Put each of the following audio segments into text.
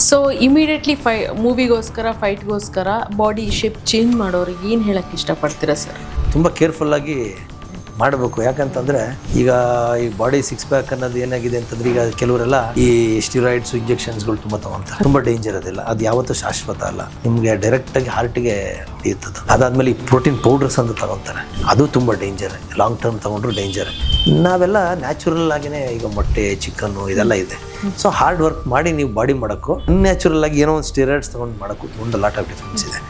So immediately ಮೂವಿಗೋಸ್ಕರ ಫೈಟ್ಗೋಸ್ಕರ body shape change ಮಾಡೋರಿಗೆ ಏನು ಹೇಳಕ್ಕೆ ಇಷ್ಟಪಡ್ತೀರಾ ಸರ್? ತುಂಬ ಕೇರ್ಫುಲ್ಲಾಗಿ ಮಾಡಬೇಕು. ಯಾಕಂತಂದರೆ ಈಗ ಈ ಬಾಡಿ ಸಿಕ್ಸ್ ಪ್ಯಾಕ್ ಅನ್ನೋದು ಏನಾಗಿದೆ ಅಂತಂದರೆ, ಈಗ ಕೆಲವರೆಲ್ಲ ಈ ಸ್ಟಿರಾಯ್ಡ್ಸ್ ಇಂಜೆಕ್ಷನ್ಸ್ಗಳು ತುಂಬ ತೊಗೊತಾರೆ. ತುಂಬ ಡೇಂಜರ್ ಅದಿಲ್ಲ, ಅದು ಯಾವತ್ತೂ ಶಾಶ್ವತ ಅಲ್ಲ. ನಿಮಗೆ ಡೈರೆಕ್ಟಾಗಿ ಹಾರ್ಟಿಗೆ ಹೊಡೆಯುತ್ತದೆ. ಅದಾದಮೇಲೆ ಈ ಪ್ರೋಟೀನ್ ಪೌಡರ್ಸ್ ಅಂತ ತಗೊತಾರೆ, ಅದು ತುಂಬ ಡೇಂಜರ್. ಲಾಂಗ್ ಟರ್ಮ್ ತೊಗೊಂಡ್ರು ಡೇಂಜರ್. ನಾವೆಲ್ಲ ನ್ಯಾಚುರಲ್ ಆಗಿಯೇ ಈಗ ಮೊಟ್ಟೆ, ಚಿಕನ್ನು ಇದೆಲ್ಲ ಇದೆ. ಸೊ ಹಾರ್ಡ್ ವರ್ಕ್ ಮಾಡಿ ನೀವು ಬಾಡಿ ಮಾಡೋಕ್ಕೂ ಅನ್ಯಾಚುರಲ್ ಆಗಿ ಏನೋ ಒಂದು ಸ್ಟಿರಾಯ್ಡ್ಸ್ ತೊಗೊಂಡು ಮಾಡೋಕ್ಕೂ ಒಂದು ಲಾಟ್ ಆಫ್ ಡಿಫ್ರೆನ್ಸ್ ಇದೆ.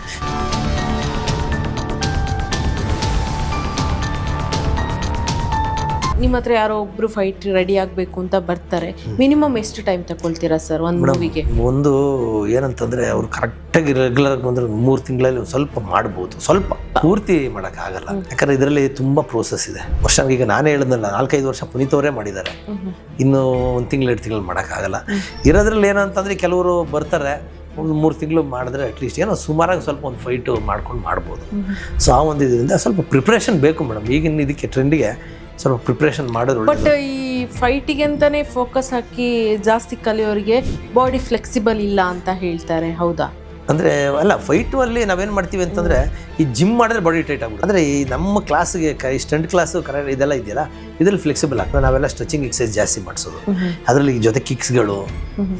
ನಿಮ್ಮ ಹತ್ರ ಯಾರೋ ಒಬ್ರು ಫೈಟ್ ರೆಡಿ ಆಗಬೇಕು ಅಂತ ಬರ್ತಾರೆ, ಮಿನಿಮಮ್ ಎಷ್ಟು ಟೈಮ್ ತಗೊಳ್ತೀರಾ ಸರ್ ಒಂದು ಮೂವಿಗೆ? ಒಂದು ಏನಂತಂದರೆ, ಅವ್ರು ಕರೆಕ್ಟಾಗಿ ರೆಗ್ಯುಲರ್ ಬಂದರೆ 3 ತಿಂಗಳಲ್ಲಿ ಸ್ವಲ್ಪ ಮಾಡ್ಬೋದು. ಸ್ವಲ್ಪ ಪೂರ್ತಿ ಮಾಡೋಕ್ಕಾಗಲ್ಲ, ಯಾಕಂದರೆ ಇದರಲ್ಲಿ ತುಂಬ ಪ್ರೋಸೆಸ್ ಇದೆ. ಈಗ ನಾನೇ ಹೇಳಿದ್ನಲ್ಲ, 4-5 ವರ್ಷ ಪುನೀತ್ ಅವರೇ ಮಾಡಿದ್ದಾರೆ. ಇನ್ನು 1 ತಿಂಗಳು 2 ತಿಂಗಳು ಮಾಡೋಕ್ಕಾಗಲ್ಲ. ಇರೋದ್ರಲ್ಲಿ ಏನಂತಂದರೆ, ಕೆಲವರು ಬರ್ತಾರೆ ಒಂದು 3 ತಿಂಗಳು ಮಾಡಿದ್ರೆ ಅಟ್ಲೀಸ್ಟ್ ಏನೋ ಸುಮಾರಾಗಿ ಸ್ವಲ್ಪ ಒಂದು ಫೈಟು ಮಾಡ್ಕೊಂಡು ಮಾಡ್ಬೋದು. ಸೊ ಆ ಒಂದು ಇದರಿಂದ ಸ್ವಲ್ಪ ಪ್ರಿಪ್ರೇಷನ್ ಬೇಕು ಮೇಡಮ್. ಈಗಿನ ಇದಕ್ಕೆ ಟ್ರೆಂಡಿಗೆ ಸ್ವಲ್ಪ ಪ್ರಿಪ್ರೇಷನ್ ಮಾಡೋದು. ಬಟ್ ಈ ಫೈಟಿಗೆ ಅಂತಾನೆ ಫೋಕಸ್ ಹಾಕಿ ಜಾಸ್ತಿ ಕಲಿಯೋರಿಗೆ ಬಾಡಿ ಫ್ಲೆಕ್ಸಿಬಲ್ ಇಲ್ಲ ಅಂತ ಹೇಳ್ತಾರೆ, ಹೌದಾ? ಅಂದರೆ ಅಲ್ಲ, ಫೈಟು ಅಲ್ಲಿ ನಾವೇನು ಮಾಡ್ತೀವಿ ಅಂತಂದರೆ, ಈ ಜಿಮ್ ಮಾಡಿದ್ರೆ ಬಾಡಿ ಟೈಟ್ ಆಗ್ಬಿಡುತ್ತೆ. ಅಂದರೆ ಈ ನಮ್ಮ ಕ್ಲಾಸ್ಗೆ ಈ ಸ್ಟಂಟ್ ಕ್ಲಾಸು ಕರೆಕ್ಟ್ ಇದೆಲ್ಲ ಇದೆಯಲ್ಲ, ಇದರಲ್ಲಿ ಫ್ಲೆಕ್ಸಿಬಲ್ ಆಗ್ತದೆ. ನಾವೆಲ್ಲ ಸ್ಟ್ರೆಚಿಂಗ್ ಎಕ್ಸಸೈಸ್ ಜಾಸ್ತಿ ಮಾಡಿಸೋದು. ಅದರಲ್ಲಿ ಜೊತೆ ಕಿಕ್ಸ್ಗಳು,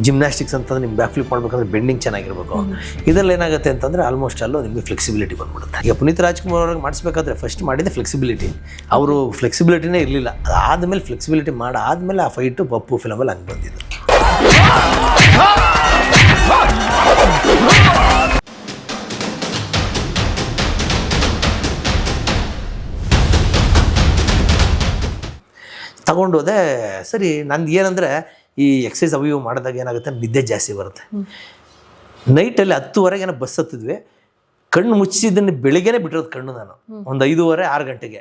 ಜಿಮ್ನಾಸ್ಟಿಕ್ಸ್ ಅಂತಂದ್ರೆ ನಿಮ್ಗೆ ಬ್ಯಾಕ್ ಫ್ಲಿಪ್ ಮಾಡ್ಬೇಕಂದ್ರೆ ಬೆಂಡಿಂಗ್ ಚೆನ್ನಾಗಿರ್ಬೇಕು. ಇದರಲ್ಲಿ ಏನಾಗುತ್ತೆ ಅಂತಂದರೆ ಆಲ್ಮೋಸ್ಟ್ ಅಲ್ಲೂ ನಿಮಗೆ ಫ್ಲೆಕ್ಸಿಬಿಲಿಟಿ ಬಂದ್ಬಿಡುತ್ತೆ. ಈಗ ಪುನೀತ್ ರಾಜ್ಕುಮಾರ್ ಅವ್ರಿಗೆ ಮಾಡಿಸ್ಬೇಕಾದ್ರೆ ಫಸ್ಟ್ ಮಾಡಿದ್ದೆ ಫ್ಲೆಕ್ಸಿಬಿಲಿಟಿ. ಅವರು ಫ್ಲೆಕ್ಸಿಬಿಲಿಟಿನೇ ಇರಲಿಲ್ಲ. ಅದಾದಮೇಲೆ ಫ್ಲೆಕ್ಸಿಬಿಲಿಟಿ ಮಾಡಾದಮೇಲೆ ಆ ಫೈಟು ಪಪ್ಪು ಫಿಲಮಲ್ಲಿ ಹಂಗೆ ಬಂದಿದ್ದು. ತಗೊಂಡು ಹೋದೆ. ಸರಿ, ನಂದು ಏನಂದರೆ, ಈ ಎಕ್ಸಸೈಸ್ ಅವು ಮಾಡಿದಾಗ ಏನಾಗುತ್ತೆ, ನಿದ್ದೆ ಜಾಸ್ತಿ ಬರುತ್ತೆ. ನೈಟಲ್ಲಿ 10:30 ಏನೋ ಬಸ್ ಹತ್ತಿದ್ವಿ. ಕಣ್ಣು ಮುಚ್ಚಿದ್ದನ್ನು ಬೆಳಿಗ್ಗೆನೇ ಬಿಟ್ಟಿರೋದು ಕಣ್ಣು. ನಾನು ಒಂದು 5:30-6 ಗಂಟೆಗೆ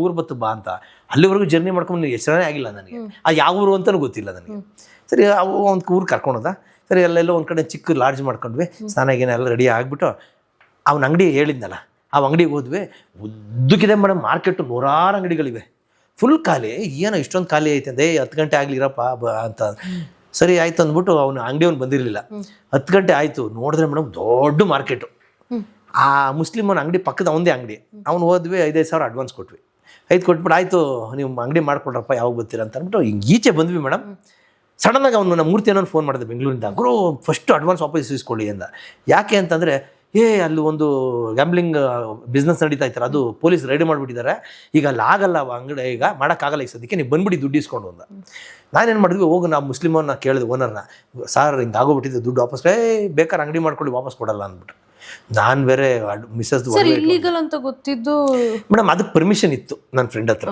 ಊರು ಬತ್ತು ಬಾ ಅಂತ. ಅಲ್ಲಿವರೆಗೂ ಜರ್ನಿ ಮಾಡ್ಕೊಂಡು ಎಚ್ಚರನೇ ಆಗಿಲ್ಲ ನನಗೆ. ಆ ಯಾವ ಊರು ಅಂತಲೂ ಗೊತ್ತಿಲ್ಲ ನನಗೆ. ಸರಿ, ಅವು ಒಂದು ಊರು ಕರ್ಕೊಳೋದ. ಸರಿ, ಅಲ್ಲೆಲ್ಲ ಒಂದು ಕಡೆ ಚಿಕ್ಕ ಲಾಡ್ಜ್ ಮಾಡ್ಕೊಂಡ್ವಿ. ಸ್ನಾನಾಗೇನ ಎಲ್ಲ ರೆಡಿ ಆಗಿಬಿಟ್ಟು ಅವನ ಅಂಗಡಿ ಹೇಳಿದ್ನಲ್ಲ, ಆ ಅಂಗಡಿಗೆ ಹೋದ್ವಿ. ಉದ್ದಕ್ಕಿದೆ ಮೇಡಮ್, ಮಾರ್ಕೆಟು 100 ಅಂಗಡಿಗಳಿವೆ. ಫುಲ್ ಖಾಲಿ. ಏನೋ ಇಷ್ಟೊಂದು ಖಾಲಿ ಐತೆ ಅಂದೆ. 10 ಗಂಟೆ ಆಗಲಿರಪ್ಪ ಅಂತ. ಸರಿ ಆಯ್ತು ಅಂದ್ಬಿಟ್ಟು ಅವನು ಅಂಗಡಿಯವನು ಬಂದಿರಲಿಲ್ಲ. 10 ಗಂಟೆ ಆಯಿತು. ನೋಡಿದ್ರೆ ಮೇಡಮ್ ದೊಡ್ಡ ಮಾರ್ಕೆಟು. ಆ ಮುಸ್ಲಿಮನ ಅಂಗಡಿ ಪಕ್ಕದ ಅವನದೇ ಅಂಗಡಿ. ಅವ್ನು ಹೋದ್ವಿ, 5,000 ಸಾವಿರ ಅಡ್ವಾನ್ಸ್ ಕೊಟ್ವಿ. 5 ಕೊಟ್ಬಿಟ್ಟು ಆಯಿತು ನೀವು ಅಂಗಡಿ ಮಾಡ್ಕೊಡ್ರಪ್ಪ, ಯಾವಾಗ ಬರ್ತೀರ ಅಂತ ಅಂದ್ಬಿಟ್ಟು ಹಿಂಗೆ ಈಚೆ ಬಂದ್ವಿ ಮೇಡಮ್. ಸಡನ್ನಾಗಿ ಅವನು ನಮ್ಮ ಮೂರ್ತಿ ಏನೋ ಫೋನ್ ಮಾಡಿದೆ ಬೆಂಗಳೂರಿಂದ. ಗುರು ಫಸ್ಟು ಅಡ್ವಾನ್ಸ್ ವಾಪಸ್ ಇಸ್ಕೊಳ್ಳಿ ಅಂದ. ಯಾಕೆ ಅಂತಂದರೆ, ಅಲ್ಲಿ ಒಂದು ಗ್ಯಾಂಬ್ಲಿಂಗ್ ಬಿಸ್ನೆಸ್ ನಡೀತಾ ಇರ್ತಾರೆ, ಅದು ಪೊಲೀಸ್ ರೈಡ್ ಮಾಡಿಬಿಟ್ಟಿದ್ದಾರೆ. ಈಗ ಅಲ್ಲಿ ಆಗಲ್ಲ ಅಂಗಡಿ, ಈಗ ಮಾಡೋಕ್ಕಾಗಲ್ಲ ಈಗ ಸದ್ಯಕ್ಕೆ, ನೀವು ಬಂದ್ಬಿಡಿ ದುಡ್ಡು ಇಸ್ಕೊಂಡು ಅಂದ. ನಾನೇನು ಮಾಡಿದ್ವಿ, ಹೋಗಿ ನಾವು ಮುಸ್ಲಿಮನ್ನ ಕೇಳಿದೆ ಓನರ್ನ, ಸಾರ್ ಹಿಂಗೆ ಆಗೋಗ್ಬಿಟ್ಟಿದ್ದು, ದುಡ್ಡು ವಾಪಸ್ ಬೇಕಾದ್ರೆ ಅಂಗಡಿ ಮಾಡ್ಕೊಳ್ಳಿ, ವಾಪಸ್ ಕೊಡಲ್ಲ ಅಂದ್ಬಿಟ್ಟು. ನಾನು ಬೇರೆ ಮಿಸ್ಸಸ್ ಇಲ್ಲಿಗಲ್ ಅಂತ ಗೊತ್ತಿದ್ದು ಮೇಡಮ್, ಅದಕ್ಕೆ ಪರ್ಮಿಷನ್ ಇತ್ತು ನನ್ನ ಫ್ರೆಂಡ್ ಹತ್ರ,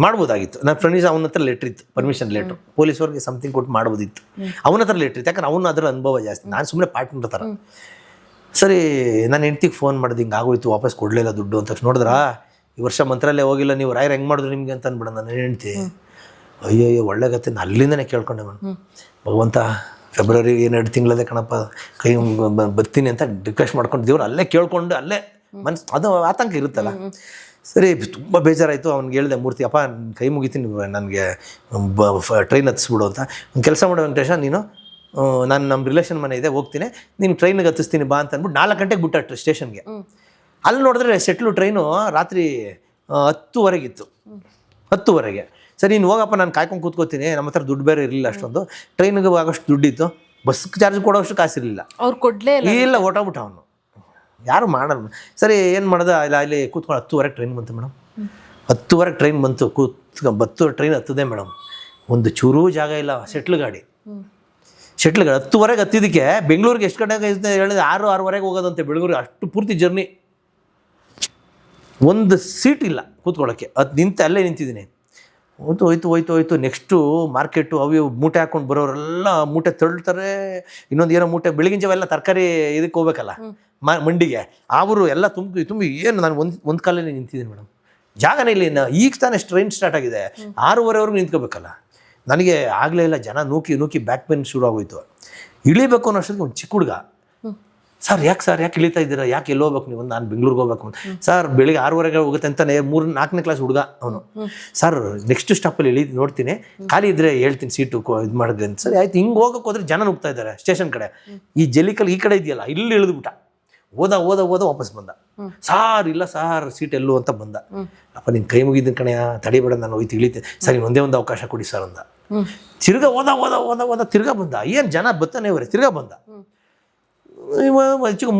ಮಾಡ್ಬೋದಾಗಿತ್ತು. ನನ್ನ ಫ್ರೆಂಡ್ ಅವನ ಹತ್ರ ಲೆಟ್ರ್ ಇತ್ತು, ಪರ್ಮಿಷನ್ ಲೆಟ್ರು. ಪೊಲೀಸವ್ರಿಗೆ ಸಮಥಿಂಗ್ ಕೊಟ್ಟು ಮಾಡ್ಬೋದಿತ್ತು. ಅವನ ಹತ್ರ ಲೆಟ್ರ್ ಇತ್ತು, ಯಾಕಂದ್ರೆ ಅವನು ಅದರ ಅನುಭವ ಜಾಸ್ತಿ. ನಾನು ಸುಮ್ಮನೆ ಪಾರ್ಟ್ನರ್ ಥರ. ಸರಿ, ನನ್ನ ಹೆಂಡ್ತಿಗೆ ಫೋನ್ ಮಾಡಿದೆ, ಹಿಂಗೆ ಆಗೋಯ್ತು, ವಾಪಸ್ ಕೊಡಲಿಲ್ಲ ದುಡ್ಡು ಅಂತ. ನೋಡಿದ್ರಾ, ಈ ವರ್ಷ ಮಂತ್ರಾಲಯ ಹೋಗಿಲ್ಲ ನೀವು, ರಾಯರು ಹೆಂಗೆ ಮಾಡಿದ್ರು ನಿಮಗೆ ಅಂತ ಅಂದ್ಬಿಡ ನನ್ನ ಹೆಂಡ್ತಿ. ಅಯ್ಯೋ ಒಳ್ಳೆ ಗತ್ತೆ. ನಾನು ಅಲ್ಲಿಂದನೇ ಕೇಳ್ಕೊಂಡೆ ಮೇಡಮ್, ಭಗವಂತ ಫೆಬ್ರವರಿ 2 ತಿಂಗಳದೇ ಕಣಪ್ಪ, ಕೈ ಬರ್ತೀನಿ ಅಂತ ರಿಕ್ವೆಸ್ಟ್ ಮಾಡ್ಕೊಂಡು ದೇವ್ರು ಅಲ್ಲೇ ಕೇಳ್ಕೊಂಡು ಅಲ್ಲೇ ಮನ್ಸು ಅದು ಆತಂಕ ಇರುತ್ತಲ್ಲ. ಸರಿ, ತುಂಬ ಬೇಜಾರಾಯಿತು. ಅವ್ನಿಗೆ ಹೇಳಿದೆ, ಮೂರ್ತಿ ಅಪ್ಪ ಕೈ ಮುಗಿತೀನಿ, ನನಗೆ ಟ್ರೈನ್ ಹತ್ತಿಸ್ಬಿಡು ಅಂತ. ಒಂದು ಕೆಲಸ ಮಾಡೋ ವೆಂಕಟೇಶ, ನೀನು ನಾನು ನಮ್ಮ ರಿಲೇಷನ್ ಮನೆ ಇದೆ, ಹೋಗ್ತೀನಿ, ನೀನು ಟ್ರೈನಿಗೆ ಹತ್ತಿಸ್ತೀನಿ ಬಾ ಅಂತ ಅಂದ್ಬಿಟ್ಟು 4 ಗಂಟೆಗೆ ಬಿಟ್ಟ ಸ್ಟೇಷನ್ಗೆ. ಅಲ್ಲಿ ನೋಡಿದ್ರೆ ಸೆಟ್ಲು ಟ್ರೈನು ರಾತ್ರಿ 10:00 10:30. ಸರಿ, ನೀನು ಹೋಗಪ್ಪ, ನಾನು ಕಾಯ್ಕೊಂಡು ಕೂತ್ಕೋತೀನಿ, ನಮ್ಮ ಹತ್ರ ದುಡ್ಡು ಬೇರೆ ಇರಲಿಲ್ಲ ಅಷ್ಟೊಂದು. ಟ್ರೈನಿಗೆ ಆಗೋಷ್ಟು ದುಡ್ಡಿತ್ತು, ಬಸ್ ಚಾರ್ಜ್ ಕೊಡೋಷ್ಟು ಕಾಸಿರಲಿಲ್ಲ. ಅವ್ರು ಕೊಡಲೇ ಇಲ್ಲ, ಹೊಟ್ಟೋಗ್ಬಿಟ್ಟು ಅವನು, ಯಾರು ಮಾಡಲ್ಲ. ಸರಿ, ಏನು ಮಾಡ್ದೆ, ಅಲ್ಲಿ ಕೂತ್ಕೊಂಡು 10:30 ಟ್ರೈನ್ ಬಂತು ಮೇಡಮ್. 10:30 ಟ್ರೈನ್ ಬಂತು, ಟ್ರೈನ್ ಹತ್ತದೆ ಮೇಡಮ್. ಒಂದು ಚೂರೂ ಜಾಗ ಇಲ್ಲ, ಸೆಟ್ಲ್ ಗಾಡಿ 10:30 ಹತ್ತಿದ್ದಕ್ಕೆ ಬೆಂಗಳೂರಿಗೆ ಎಷ್ಟು ಗಂಟೆಗೆ ಹೇಳಿದ್ರೆ 6-6:30 ಹೋಗೋದಂತೆ ಬೆಳಗ್ಗೆಗೆ. ಅಷ್ಟು ಪೂರ್ತಿ ಜರ್ನಿ, ಒಂದು ಸೀಟ್ ಇಲ್ಲ ಕೂತ್ಕೊಳ್ಳೋಕ್ಕೆ. ಅಲ್ಲೇ ನಿಂತಿದ್ದೀನಿ. ಹೋಯ್ತು. ನೆಕ್ಸ್ಟು ಮಾರ್ಕೆಟು, ಅವು ಮೂಟೆ ಹಾಕ್ಕೊಂಡು ಬರೋರೆಲ್ಲ ಮೂಟೆ ತಳ್ತಾರೆ. ಇನ್ನೊಂದು ಏನೋ ಮೂಟೆ, ಬೆಳಗಿನ ಜಾವ ಎಲ್ಲ ತರಕಾರಿ ಇದಕ್ಕೆ ಹೋಗ್ಬೇಕಲ್ಲ ಮಂಡಿಗೆ, ಅವರು ಎಲ್ಲ ತುಂಬಿ ಏನು ನಾನು ಒಂದು ಕಾಲಲ್ಲಿ ನಿಂತಿದ್ದೀನಿ ಮೇಡಮ್. ಜಾಗನೇ ಇಲ್ಲ. ಈಗ ತಾನೇ ಟ್ರೈನ್ ಸ್ಟಾರ್ಟ್ ಆಗಿದೆ, 6:30ವರೆಗೂ ನಿಂತ್ಕೋಬೇಕಲ್ಲ. ನನಗೆ ಆಗಲೇ ಇಲ್ಲ, ಜನ ನೂಕಿ ಬ್ಯಾಕ್ ಪೇನ್ ಶುರು ಆಗೋಯ್ತು. ಇಳಿಬೇಕು ಅನ್ನೋ ಅಷ್ಟೊತ್ತಿಗೆ ಒಂದು ಚಿಕ್ಕ ಹುಡುಗ ಸರ್ ಯಾಕೆ ಇಳಿತಾ ಇದ್ದೀರಾ, ಯಾಕೆ ಎಲ್ಲಿ ಹೋಗ್ಬೇಕು ನೀವು, ನಾನು ಬೆಂಗ್ಳೂರಿಗೆ ಹೋಗ್ಬೇಕು ಅಂತ. ಸರ್ ಬೆಳಿಗ್ಗೆ 6:30 ಹೋಗುತ್ತೆ ಅಂತಾನೆ 3-4ನೇ ಕ್ಲಾಸ್ ಹುಡುಗ ಅವನು. ಸರ್ ನೆಕ್ಸ್ಟ್ ಸ್ಟಾಪಲ್ಲಿ ನೋಡ್ತೀನಿ, ಖಾಲಿ ಇದ್ರೆ ಹೇಳ್ತೀನಿ ಸೀಟು ಇದು ಮಾಡಿದ್ರೆ ಅಂತ. ಸರಿ ಆಯ್ತು. ಹಿಂಗೆ ಹೋಗಕ್ಕೆ ಹೋದ್ರೆ ಜನ ನುಗ್ತಾ ಇದ್ದಾರೆ ಸ್ಟೇಷನ್ ಕಡೆ. ಈ ಜಲ್ಲಿಕಲ್ ಈ ಕಡೆ ಇದೆಯಲ್ಲ, ಇಲ್ಲಿ ಇಳಿದ್ಬಿಟ್ಟ. ಓದ ವಾಪಸ್ ಬಂದ. ಸಾರ್ ಇಲ್ಲ ಸಾರ್ ಸೀಟ್ ಎಲ್ಲೂ ಅಂತ ಬಂದ. ಅಪ್ಪ ನಿನ್ ಕೈ ಮುಗಿದ್ದೀನಿ ಕಣೆಯ, ತಡಿಬೇಡ, ನಾನು ಹೋಯ್ತು ಇಳಿತೆ. ಸರಿ ಒಂದೇ ಒಂದು ಅವಕಾಶ ಕೊಡಿ ಸರ್ ಅಂದ. ತಿರ್ಗಾ ಓದ ತಿರ್ಗಾ ಬಂದ. ಏನು ಜನ ಬರ್ತಾನೆ ಇವ್ರೆ, ತಿರ್ಗಾ ಬಂದ.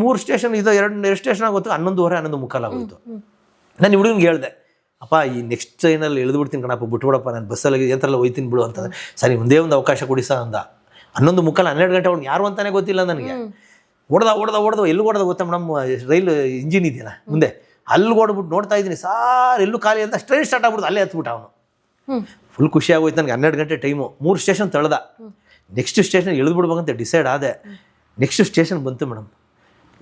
3 ಸ್ಟೇಷನ್ ಇದು, 2 ಸ್ಟೇಷನ್ ಆಗೋತ್ತು. 11:30 ಆಗೋಯ್ತು. ನಾನು ಹುಡುಗನಿಗೆ ಹೇಳ್ದೆ, ಅಪ್ಪ ಈ ನೆಕ್ಸ್ಟ್ ಟ್ರೈನಲ್ಲಿ ಇಳಿದ್ಬಿಡ್ತೀನಿ ಕಣಪ್ಪ, ಬಿಟ್ಬಿಡಪ್ಪ, ನಾನು ಬಸ್ಸಲ್ಲಿ ಎಂಥಲ್ಲ ಹೋಯ್ತೀನಿ ಬಿಡು ಅಂತಂದ್ರೆ. ಸರಿ ಒಂದೇ ಒಂದು ಅವಕಾಶ ಕೊಡಿ ಸರ್ ಅಂದ. 11:30 12 ಗಂಟೆ ಅವ್ನು ಯಾರು ಅಂತಾನೆ ಗೊತ್ತಿಲ್ಲ ನನಗೆ. ಓಡ್ದ ಎಲ್ಲಿ ಓಡ್ದ ಗೊತ್ತಾ ಮೇಡಮ್, ರೈಲ್ ಇಂಜಿನ್ ಇದೆಯಲ್ಲ ಮುಂದೆ, ಅಲ್ಲಿ ಓಡ್ಬಿಟ್ಟು ನೋಡ್ತಾ ಇದ್ದೀನಿ ಸಾರ್ ಎಲ್ಲೂ ಖಾಲಿ ಅಂತ. ಟ್ರೈನ್ ಸ್ಟಾರ್ಟ್ ಆಗ್ಬಿಡ್ತು, ಅಲ್ಲೇ ಹತ್ಬಿಟ್ಟ ಅವನು. ಫುಲ್ ಖುಷಿ ಆಗೋಯ್ತು ನನಗೆ. 12 ಗಂಟೆ ಟೈಮು. 3 ಸ್ಟೇಷನ್ ತಳ್ದ. ನೆಕ್ಸ್ಟ್ ಸ್ಟೇಷನ್ ಇಳಿದ್ಬಿಡ್ಬೇಕಂತ ಡಿಸೈಡ್ ಆದೆ. ನೆಕ್ಸ್ಟ್ ಸ್ಟೇಷನ್ ಬಂತು ಮೇಡಮ್.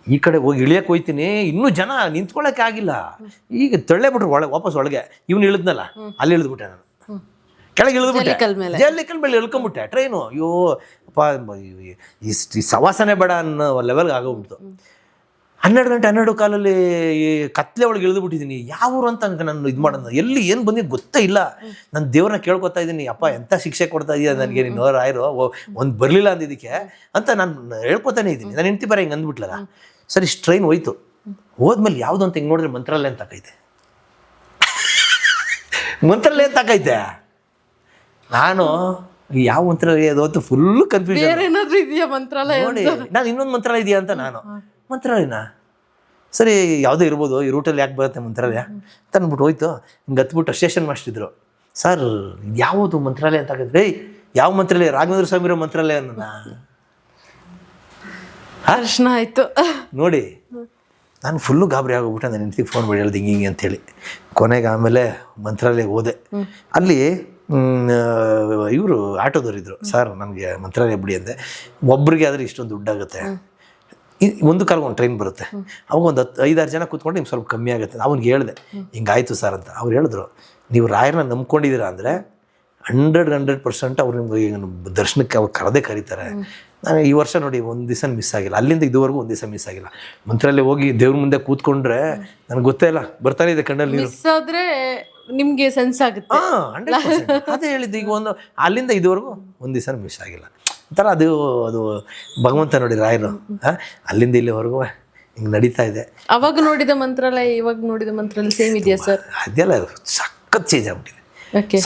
ಈ ಕಡೆ ಹೋಗಿ ಇಳಿಯಕ್ಕೆ ಹೋಯ್ತೀನಿ, ಇನ್ನೂ ಜನ ನಿಂತ್ಕೊಳ್ಳೋಕೆ ಆಗಿಲ್ಲ. ಈಗ ತಳ್ಳೇ ಬಿಟ್ರು ವಾಪಸ್ ಒಳಗೆ. ಇವ್ನು ಇಳಿದ್ನಲ್ಲ, ಅಲ್ಲಿ ಇಳಿದ್ಬಿಟ್ಟೆ ನಾನು. ಕೆಳಗೆ ಇಳಿದ್ಬಿಟ್ಟೆ, ಜಲ್ಲಿಕಲ್ ಮೇಲೆ ಇಳ್ಕೊಂಬಿಟ್ಟೆ ಟ್ರೈನು. ಅಯ್ಯೋ ಅಪ್ಪ, ಈ ಸವಾಸನೆ ಬೇಡ ಅನ್ನೋ ಲೆವೆಲ್ಗೆ ಆಗೋಗ್ಬಿಡ್ತು. 12 ಗಂಟೆ 12:15 ಈ ಕತ್ಲೆ ಒಳಗೆ ಇಳಿದ್ಬಿಟ್ಟಿದ್ದೀನಿ. ಯಾವ ಊರು ಅಂತ ನಾನು ಇದು ಮಾಡೋದು, ಎಲ್ಲಿ ಏನು ಬಂದಿದ್ದು ಗೊತ್ತೇ ಇಲ್ಲ. ನಾನು ದೇವ್ರನ್ನ ಕೇಳ್ಕೊತಾ ಇದ್ದೀನಿ, ಅಪ್ಪ ಎಂಥ ಶಿಕ್ಷೆ ಕೊಡ್ತಾ ಇದೀಯ ನನಗೆ, ನೀನು ರಾಯರು ಒಂದು ಬರಲಿಲ್ಲ ಅಂದಿದ್ದಕ್ಕೆ ಅಂತ ನಾನು ಹೇಳ್ಕೊತಾನೆ ಇದ್ದೀನಿ. ನಾನು ಹೆಂಡ್ತಿ ಬರ ಹಿಂಗೆ ಅಂದ್ಬಿಟ್ಲಲ್ಲ. ಸರಿ ಟ್ರೈನ್ ಹೋಯ್ತು. ಹೋದ್ಮೇಲೆ ಯಾವುದು ಅಂತ ಹಿಂಗೆ ನೋಡಿದ್ರೆ ಮಂತ್ರಾಲಯ ಅಂತ ಆಕೈತೆ. ಮಂತ್ರಾಲಯ ಅಂತ ಆಕೈತೆ. ನಾನು ಯಾವ ಮಂತ್ರಾಲಯ ಅದು ಅಂತ ಫುಲ್ ಕನ್ಫ್ಯೂಷನ್. ನೋಡಿ ನಾನು ಇನ್ನೊಂದು ಮಂತ್ರಾಲಯ ಇದೆಯಾ ಅಂತ ನಾನು, ಮಂತ್ರಾಲಯನ ಸರಿ ಯಾವುದೋ ಇರ್ಬೋದು, ಈ ರೂಟಲ್ಲಿ ಯಾಕೆ ಬರುತ್ತೆ ಮಂತ್ರಾಲಯ ಅಂತ ಅಂದ್ಬಿಟ್ಟು ಹೋಯ್ತು. ಹಿಂಗೆ ಹತ್ಬಿಟ್ಟು ಸ್ಟೇಷನ್ ಮಾಸ್ಟರ್, ಸರ್ ಯಾವುದು ಮಂತ್ರಾಲಯ ಅಂತ ಹಾಕಿದ್ರೆ, ಯಾವ ಮಂತ್ರಾಲಯ, ರಾಘವೇಂದ್ರ ಸ್ವಾಮಿ ಇರೋ ಮಂತ್ರಾಲಯ ನನ್ನ ಪ್ರಶ್ನ ಆಯಿತು ನೋಡಿ. ನಾನು ಫುಲ್ಲು ಗಾಬರಿ ಆಗೋಗ್ಬಿಟ್ಟೆ. ನಾನು ಹೆಂಡ್ತಿಗೆ ಫೋನ್ ಮಾಡಿ ಹೇಳ್ದೆ ಹಿಂಗೆ ಅಂತೇಳಿ. ಕೊನೆಗೆ ಆಮೇಲೆ ಮಂತ್ರಾಲಯ ಹೋದೆ. ಅಲ್ಲಿ ಇವರು ಆಟೋದವ್ರು ಇದ್ರು. ಸರ್ ನನಗೆ ಮಂತ್ರಾಲಯ ಬಿಡಿ ಅಂದೆ. ಒಬ್ರಿಗೆ ಆದರೆ ಇಷ್ಟೊಂದು ದುಡ್ಡಾಗುತ್ತೆ, ಒಂದು ಕಾಲ ಒಂದು ಟ್ರೈನ್ ಬರುತ್ತೆ, ಅವಾಗ ಒಂದು 5-6 ಜನ ಕೂತ್ಕೊಂಡು ನಿಮ್ಗೆ ಸ್ವಲ್ಪ ಕಮ್ಮಿ ಆಗುತ್ತೆ. ಅವ್ನಿಗೆ ಹೇಳಿದೆ ಹಿಂಗಾಯ್ತು ಸರ್ ಅಂತ. ಅವ್ರು ಹೇಳಿದ್ರು, ನೀವು ರಾಯರನ್ನ ನಂಬ್ಕೊಂಡಿದ್ದೀರಾ ಅಂದರೆ 100% ಅವ್ರು ನಿಮ್ಗೆ ದರ್ಶನಕ್ಕೆ ಅವ್ರು ಕರೀತಾರೆ. ನಾನು ಈ ವರ್ಷ ನೋಡಿ ಒಂದು ದಿವಸ ಮಿಸ್ ಆಗಿಲ್ಲ, ಅಲ್ಲಿಂದ ಇದುವರೆಗೂ ಒಂದು ದಿವಸ ಮಿಸ್ ಆಗಿಲ್ಲ. ಮಂತ್ರಾಲಯ ಹೋಗಿ ದೇವ್ರ ಮುಂದೆ ಕೂತ್ಕೊಂಡ್ರೆ ನನಗೆ ಗೊತ್ತೇ ಇಲ್ಲ, ಬರ್ತಾನೆ ಇದೆ ಕಣ್ಣಲ್ಲಿ ನೀರು. ಮಿಸ್ ಆದ್ರೆ ನಿಮ್ಗೆ ಸೆನ್ಸ್ ಆಗುತ್ತೆ. 100% ಅದೇ ಹೇಳಿದ್ದು. ಈಗ ಒಂದು ಅಲ್ಲಿಂದ ಇದುವರೆಗೂ ಒಂದು ದಿವಸ ಮಿಸ್ ಆಗಿಲ್ಲ. ಒಂಥರ ಅದು ಭಗವಂತ ನೋಡಿ ರಾಯರು, ಅಲ್ಲಿಂದ ಇಲ್ಲಿವರೆಗೂ ಹಿಂಗೆ ನಡೀತಾ ಇದೆ. ಅವಾಗ ನೋಡಿದ ಮಂತ್ರಾಲಯ ಇವಾಗ ನೋಡಿದ ಮಂತ್ರಾಲಯ ಸೇಮ್ ಇದೆಯಾ ಸರ್? ಅದೆಲ್ಲ ಸಖತ್ ಚೇಂಜ್ ಆಗ್ಬಿಟ್ಟಿದೆ.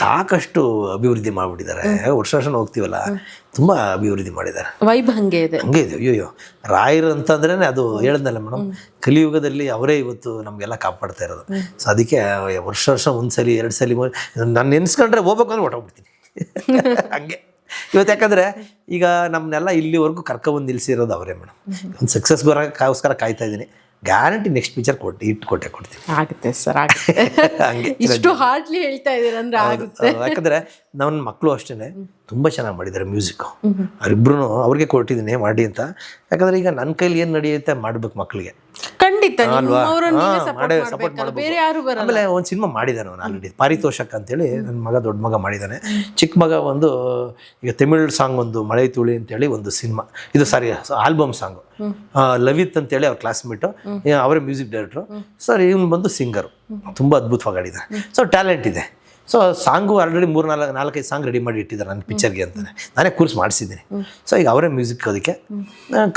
ಸಾಕಷ್ಟು ಅಭಿವೃದ್ಧಿ ಮಾಡಿಬಿಟ್ಟಿದ್ದಾರೆ. ವರ್ಷ ಹೋಗ್ತೀವಲ್ಲ, ತುಂಬಾ ಅಭಿವೃದ್ಧಿ ಮಾಡಿದ್ದಾರೆ. ವೈಬ್ ಹಂಗೆ ಇದೆ. ಅಯ್ಯೋ ರಾಯರು ಅಂತಂದ್ರೆ ಅದು ಹೇಳಿದ್ನಲ್ಲ ಮೇಡಮ್, ಕಲಿಯುಗದಲ್ಲಿ ಅವರೇ ಇವತ್ತು ನಮಗೆಲ್ಲ ಕಾಪಾಡ್ತಾ ಇರೋದು. ಸೊ ಅದಕ್ಕೆ ವರ್ಷ 1 ಸಲ 2 ಸಲ ನಾನು ನೆನೆಸ್ಕೊಂಡ್ರೆ ಹೋಗ್ಬೇಕು ಅಂದ್ರೆ ಹೊಟ್ಟೋಗ್ಬಿಡ್ತೀನಿ ಹಂಗೆ ಇವತ್ತು. ಯಾಕಂದ್ರೆ ಈಗ ನಮ್ಮನ್ನೆಲ್ಲ ಇಲ್ಲಿವರೆಗೂ ಕರ್ಕೊಬಂದು ನಿಲ್ಸಿರೋದು ಅವರೇ ಮೇಡಮ್. ಒಂದು ಸಕ್ಸಸ್ಗೋಸ್ಕರ ಕಾಯ್ತಾ ಇದ್ದೀನಿ. ಗ್ಯಾರಂಟಿ ನೆಕ್ಸ್ಟ್ ಪಿಕ್ಚರ್ ಕೊಡ್ತೀನಿ. ಆಗುತ್ತೆ ಸರ್, ಆಗುತ್ತೆ. ಹಂಗೆ ಇಷ್ಟು ಹಾರ್ಡ್ಲಿ ಹೇಳ್ತಾ ಇದ್ದೀರ ಅಂದ್ರೆ ಆಗುತ್ತೆ. ಯಾಕಂದ್ರೆ ನನ್ನ ಮಕ್ಕಳು ಅಷ್ಟೇ ತುಂಬ ಚೆನ್ನಾಗಿ ಮಾಡಿದ್ದಾರೆ ಮ್ಯೂಸಿಕ್. ಅವರಿಬ್ರು ಅವ್ರಿಗೆ ಕೊಟ್ಟಿದ್ದೀನಿ ಮಾಡಿ ಅಂತ. ಯಾಕಂದ್ರೆ ಈಗ ನನ್ನ ಕೈಲಿ ಏನು ನಡೆಯುತ್ತೆ ಮಾಡ್ಬೇಕು ಮಕ್ಕಳಿಗೆ. ಖಂಡಿತ ಸಪೋರ್ಟ್ ಮಾಡಬೇಕು. ಆಮೇಲೆ ಒಂದು ಸಿನಿಮಾ ಮಾಡಿದ್ದಾನೆ ಅವನು ಆಲ್ರೆಡಿ, ಪಾರಿತೋಷಕ ಅಂತೇಳಿ. ನನ್ನ ಮಗ ದೊಡ್ಡ ಮಗ ಮಾಡಿದ್ದಾನೆ. ಚಿಕ್ಕ ಮಗ ಒಂದು ಈಗ ತಮಿಳ್ ಸಾಂಗ್ ಒಂದು ಮಳೆ ತುಳಿ ಅಂತೇಳಿ ಒಂದು ಸಿನಿಮಾ, ಇದು ಸಾರಿ ಆಲ್ಬಮ್ ಸಾಂಗು. ಲವಿತ್ ಅಂತೇಳಿ ಅವ್ರ ಕ್ಲಾಸ್ಮೇಟು, ಅವರೇ ಮ್ಯೂಸಿಕ್ ಡೈರೆಕ್ಟ್ರು. ಸರ್ ಇವನು ಬಂದು ಸಿಂಗರು, ತುಂಬ ಅದ್ಭುತವಾಗಿ ಆಡಿದ್ದಾನೆ. ಸೊ ಟ್ಯಾಲೆಂಟ್ ಇದೆ. So song already 4-5 song ready ಮಾಡಿ ಇಟ್ಟಿದ್ದಾರೆ ನನ್ನ ಪಿಕ್ಚರ್ಗೆ ಅಂತಾನೆ. ನಾನೇ ಕೋರ್ಸ್ ಮಾಡಿಸಿದ್ದೀನಿ. ಸೊ ಈಗ ಅವರೇ ಮ್ಯೂಸಿಕ್, ಅದಕ್ಕೆ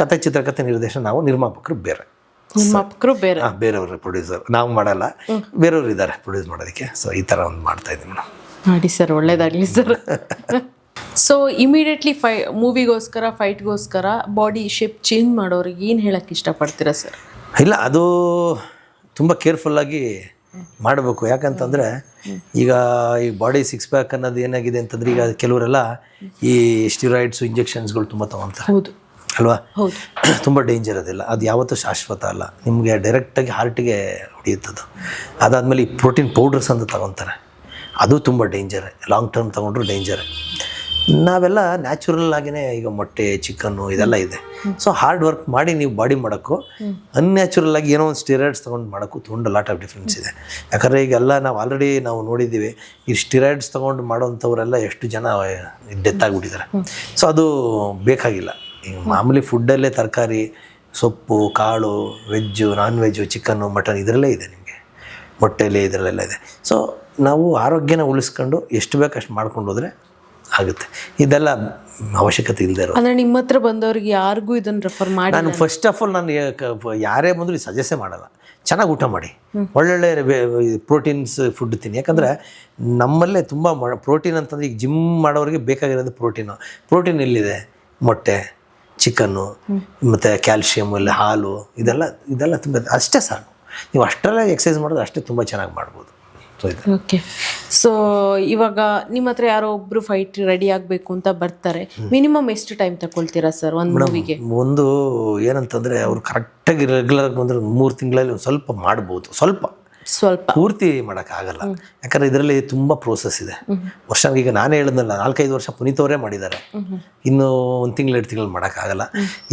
ಕತೆ ಚಿತ್ರಕಥೆ ನಿರ್ದೇಶನ, ನಾವು ನಿರ್ಮಾಪಕರು ಬೇರೆ, ಬೇರೆಯವರು ಪ್ರೊಡ್ಯೂಸರ್. ನಾವು ಮಾಡಲ್ಲ, ಬೇರೆಯವರು ಇದ್ದಾರೆ ಪ್ರೊಡ್ಯೂಸ್ ಮಾಡೋದಕ್ಕೆ. ಸೊ ಈ ಥರ ಒಂದು ಮಾಡ್ತಾ ಇದ್ದೀನಿ ಮೇಡಮ್. ಮಾಡಿ ಸರ್, ಒಳ್ಳೇದಾಗಲಿ ಸರ್. ಸೊ ಇಮಿಡಿಯೇಟ್ಲಿ ಮೂವಿಗೋಸ್ಕರ ಫೈಟ್ಗೋಸ್ಕರ ಬಾಡಿ ಶೇಪ್ ಚೇಂಜ್ ಮಾಡೋರಿಗೆ ಏನು ಹೇಳಕ್ಕೆ ಇಷ್ಟಪಡ್ತೀರಾ ಸರ್? ಇಲ್ಲ, ಅದು ತುಂಬ ಕೇರ್ಫುಲ್ಲಾಗಿ ಮಾಡಬೇಕು. ಯಾಕಂತಂದರೆ ಈಗ ಈ ಬಾಡಿ 6 ಪ್ಯಾಕ್ ಅನ್ನೋದು ಏನಾಗಿದೆ ಅಂತಂದರೆ, ಈಗ ಕೆಲವರೆಲ್ಲ ಈ ಸ್ಟಿರಾಯ್ಡ್ಸು ಇಂಜೆಕ್ಷನ್ಸ್ಗಳು ತುಂಬ ತೊಗೊತಾರೆ. ಹೌದು ಅಲ್ವಾ? ತುಂಬ ಡೇಂಜರ್ ಅದೆಲ್ಲ. ಅದು ಯಾವತ್ತೂ ಶಾಶ್ವತ ಅಲ್ಲ. ನಿಮಗೆ ಡೈರೆಕ್ಟಾಗಿ ಹಾರ್ಟಿಗೆ ಹೊಡೆಯುತ್ತದು. ಅದಾದಮೇಲೆ ಈ ಪ್ರೋಟೀನ್ ಪೌಡರ್ಸ್ ಅಂತ ತಗೊತಾರೆ, ಅದು ತುಂಬ ಡೇಂಜರ್. ಲಾಂಗ್ ಟರ್ಮ್ ತೊಗೊಂಡ್ರು ಡೇಂಜರ್. ನಾವೆಲ್ಲ ನ್ಯಾಚುರಲ್ ಆಗಿಯೇ ಈಗ ಮೊಟ್ಟೆ, ಚಿಕನ್ನು ಇದೆಲ್ಲ ಇದೆ. ಸೊ ಹಾರ್ಡ್ ವರ್ಕ್ ಮಾಡಿ ನೀವು ಬಾಡಿ ಮಾಡೋಕ್ಕೂ, ಅನ್ಯಾಚುರಲ್ ಆಗಿ ಏನೋ ಒಂದು ಸ್ಟಿರಾಯ್ಡ್ಸ್ ತೊಗೊಂಡು ಮಾಡೋಕ್ಕೂ ತುಂಬ ಲಾಟ್ ಆಫ್ ಡಿಫ್ರೆನ್ಸ್ ಇದೆ. ಯಾಕಂದರೆ ಈಗೆಲ್ಲ ನಾವು ಆಲ್ರೆಡಿ ನೋಡಿದ್ದೀವಿ, ಈ ಸ್ಟಿರಾಯ್ಡ್ಸ್ ತೊಗೊಂಡು ಮಾಡೋವಂಥವರೆಲ್ಲ ಎಷ್ಟು ಜನ ಡೆತ್ ಆಗಿಬಿಟ್ಟಿದ್ದಾರೆ. ಸೊ ಅದು ಬೇಕಾಗಿಲ್ಲ. ಈಗ ಮಾಮೂಲಿ ಫುಡ್ಡಲ್ಲೇ ತರಕಾರಿ, ಸೊಪ್ಪು ಕಾಳು veg non veg chicken mutton ಇದರಲ್ಲೇ ಇದೆ ನಿಮಗೆ, ಮೊಟ್ಟೆಲಿ ಇದರಲ್ಲೆಲ್ಲ ಇದೆ. ಸೊ ನಾವು ಆರೋಗ್ಯನ ಉಳಿಸ್ಕೊಂಡು ಎಷ್ಟು ಬೇಕು ಅಷ್ಟು ಮಾಡ್ಕೊಂಡು ಹೋದರೆ ಆಗುತ್ತೆ. ಇದೆಲ್ಲ ಅವಶ್ಯಕತೆ ಇಲ್ಲದೆ ಇರೋದು. ಅಂದರೆ ನಿಮ್ಮ ಹತ್ರ ಬಂದವ್ರಿಗೆ ಯಾರಿಗೂ ಇದನ್ನು ರೆಫರ್ ಮಾಡಿ? ನಾನು ಫಸ್ಟ್ ಆಫ್ ಆಲ್ ನಾನು ಯಾರೇ ಬಂದರೂ ಸಜೆಸ್ಟೇ ಮಾಡಲ್ಲ. ಚೆನ್ನಾಗಿ ಊಟ ಮಾಡಿ, ಒಳ್ಳೊಳ್ಳೆ ಪ್ರೋಟೀನ್ಸ್ ಫುಡ್ ತಿನ್ನಿ. ಯಾಕಂದರೆ ನಮ್ಮಲ್ಲೇ ತುಂಬ ಪ್ರೋಟೀನ್ ಅಂತಂದರೆ ಈಗ ಜಿಮ್ ಮಾಡೋರಿಗೆ ಬೇಕಾಗಿರೋದು ಪ್ರೋಟೀನ್ ಎಲ್ಲಿದೆ? ಮೊಟ್ಟೆ, ಚಿಕನ್ನು ಮತ್ತು ಕ್ಯಾಲ್ಶಿಯಮ್, ಅಲ್ಲಿ ಹಾಲು, ಇದೆಲ್ಲ ತುಂಬ ಅಷ್ಟೇ ಸಾಕು. ನೀವು ಅಷ್ಟರಲ್ಲೇ ಎಕ್ಸಸೈಸ್ ಮಾಡೋದು ಅಷ್ಟೇ ತುಂಬ ಚೆನ್ನಾಗಿ ಮಾಡ್ಬೋದು. ಓಕೆ. ಸೊ ಇವಾಗ ನಿಮ್ಮ ಹತ್ರ ಯಾರೋ ಒಬ್ರು ಫೈಟ್ ರೆಡಿ ಆಗಬೇಕು ಅಂತ ಬರ್ತಾರೆ, ಮಿನಿಮಮ್ ಎಷ್ಟು ಟೈಮ್ ತಗೊಳ್ತೀರಾ ಸರ್ ಒಂದು ಮೂವಿಗೆ? ಒಂದು ಏನಂತಂದರೆ ಅವ್ರು ಕರೆಕ್ಟಾಗಿ ರೆಗ್ಯುಲರ್ ಬಂದರೆ 3 ತಿಂಗಳಲ್ಲಿ ಒಂದು ಸ್ವಲ್ಪ ಮಾಡ್ಬೋದು. ಸ್ವಲ್ಪ ಪೂರ್ತಿ ಮಾಡೋಕ್ಕಾಗಲ್ಲ. ಯಾಕಂದರೆ ಇದರಲ್ಲಿ ತುಂಬ ಪ್ರೋಸೆಸ್ ಇದೆ. ಈಗ ನಾನೇ ಹೇಳಿದ್ನಲ್ಲ, 4-5 ವರ್ಷ ಪುನೀತ್ ಅವರೇ ಮಾಡಿದ್ದಾರೆ. ಇನ್ನು 1 ತಿಂಗಳು 2 ತಿಂಗಳು ಮಾಡೋಕ್ಕಾಗಲ್ಲ.